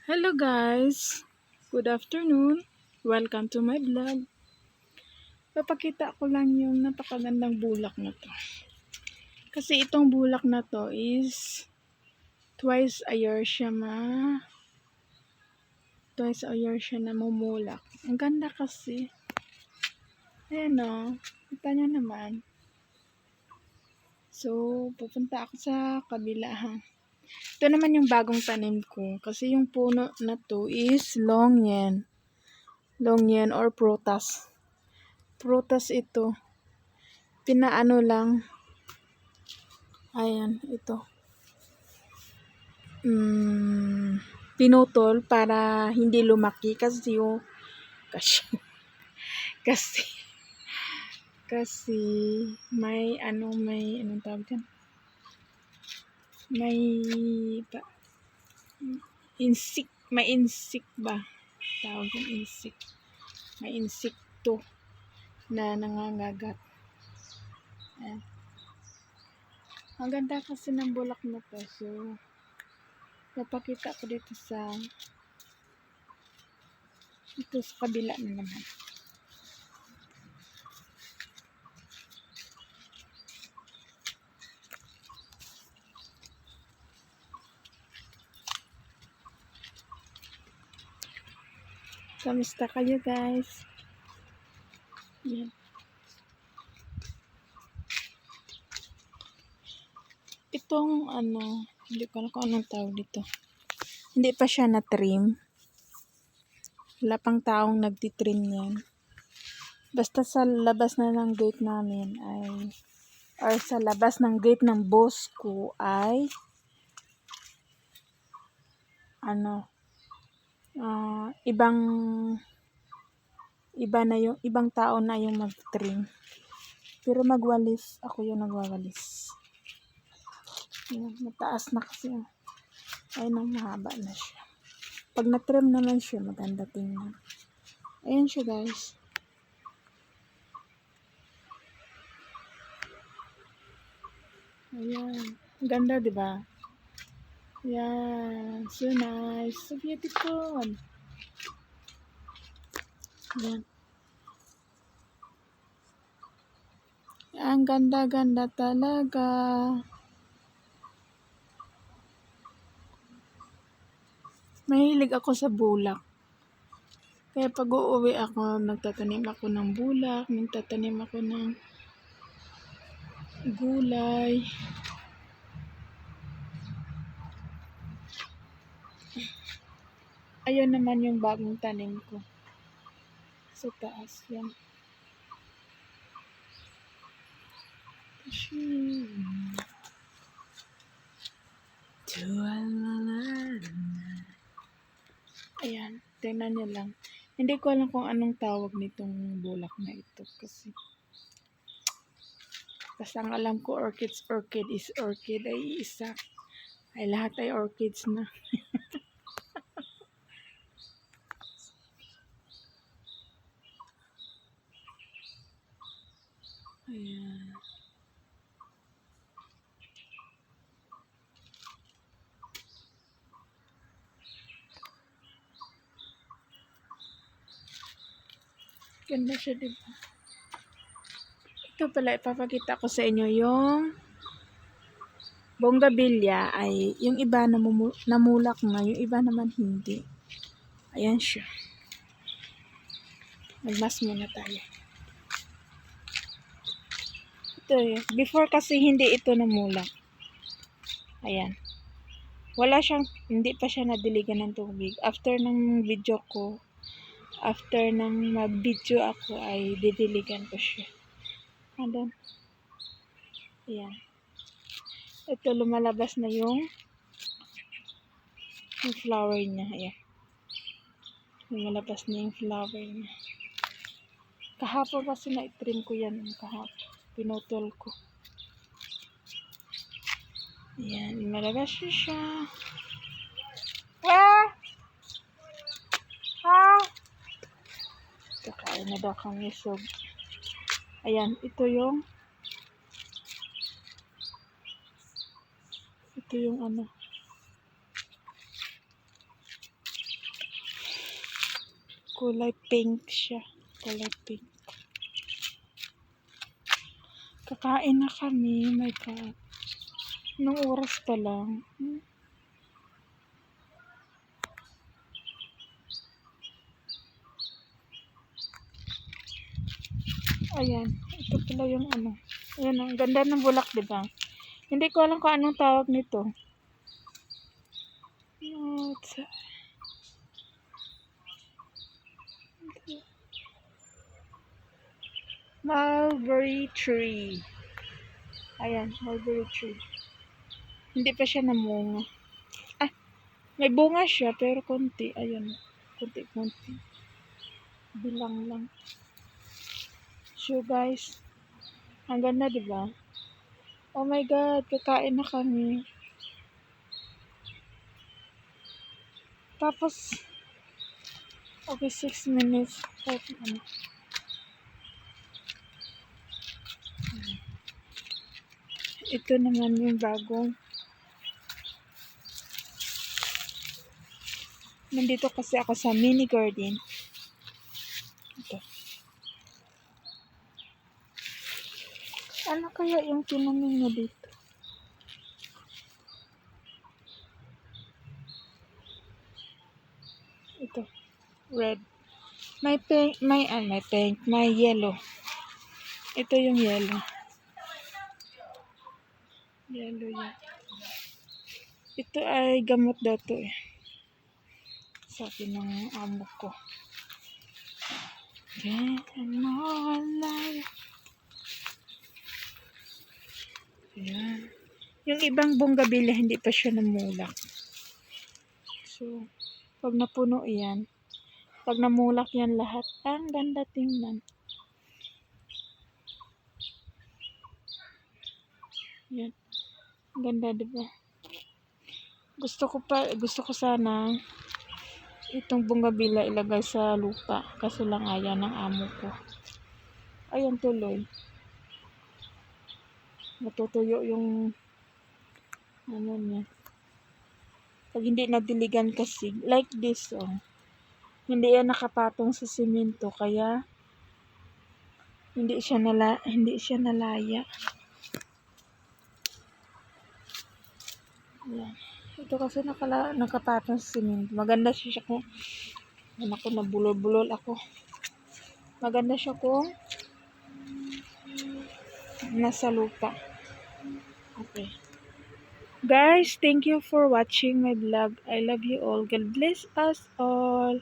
Hello guys! Good afternoon! Welcome to my vlog. Papakita ko lang yung napakagandang bulak na to. Kasi itong bulak na to is twice a year siya namumulak. Ang ganda kasi. Ayan o. Kita nyo naman. So, pupunta ako sa kabila ha. Ito naman yung bagong tanim ko. Kasi yung puno na to is long yan or prutas. Prutas ito. Pinaano lang. Ayan, ito. Pinutol para hindi lumaki kasi kasi kasi kasi may anong tawag dyan? May insect ba? Tawag yung insect. May insekto na nangangagat. Ayan. Ang ganda kasi ng bulak na to. So, napakita ko dito sa kabila na naman. Kamusta kayo guys? Yan. Itong hindi ko alam kung anong tawag dito. Hindi pa siya na-trim. Wala pang taong nagtitrim yan. Basta sa labas na ng gate namin or sa labas ng gate ng boss ko ay ibang tao na yung mag-trim. Pero magwalis, ako yung nagwawalis. Yan, mataas na kasi. Ay, mahaba na siya. Pag na-trim naman siya, maganda tingnan. Ayan siya guys. Ayan. Ganda, diba? Ayan. So nice. So beautiful. Ayan. Ang ganda-ganda talaga. Mahilig ako sa bulak. Kaya pag uuwi ako, nagtatanim ako ng bulak, nagtatanim ako ng gulay. Ayun naman yung bagong tanim ko. Sa taas yan. Ayan, tingnan nyo lang. Hindi ko alam kung anong tawag nitong bulak na ito kasi basta ang alam ko orchid is orchid ay isa. Ay lahat ay orchids na. Ayan. Ganda siya, diba? Ito pala, ipapakita ko sa inyo yung bonggabilya ay yung iba namulak na, yung iba naman hindi. Ayan siya. Magmas muna tayo. Ito before kasi hindi ito namulak. Ayan. Hindi pa siya nadiligan ng tubig. After ng video ko, after ng mag-video ako ay didiligan ko siya. Ayan. Ayan. Ito lumalabas na yung flower niya. Ayan. Lumalabas na yung flower niya. Kahapon kasi na-trim ko yan. Kahapon. Pinutol ko. Ayan. Lumalabas siya. Kakain na daw kami. So, ayan. Ito yung kulay pink siya. Kulay pink. Kakain na kami. My God. Anong oras pa lang? Ayan. Ito pala yung ano. Ayan, ang ganda ng bulak, diba? Hindi ko alam kung anong tawag nito. Mulberry tree. Ayan, mulberry tree. Hindi pa siya namunga. May bunga siya, pero konti. Ayan, konti-konti. Bilang lang. So guys, ang ganda, diba? Oh my God, kakain na kami. Tapos, okay, 6 minutes. Ito naman yung bagong. Nandito kasi ako sa mini garden. Ito. Ano kaya yung tinanim mo dito? Ito. Red. May pink, may pink, may yellow. Ito yung yellow. Yellow yan. Ito ay gamot daw to eh. Sabi ng amo ko. Yan. Ayan. Yung ibang bonggabilya, hindi pa siya namulak. So, pag napuno yan, pag namulak yan lahat, ang ganda tingnan. Yan. Ang ganda, diba? Gusto ko sana itong bonggabilya ilagay sa lupa. Kasi lang ayan ng amo ko. Ayan tuloy. Natutuyo yung ano niya. Pag hindi nadiligan kasi, like this, oh. Hindi yan nakapatong sa simento, kaya hindi siya nalaya. Ayan. Ito kasi nakapatong sa simento. Maganda siya kung nabulol-bulol ako. Maganda siya kung nasa lupa. Okay. Guys, thank you for watching my vlog. I love you all. God bless us all.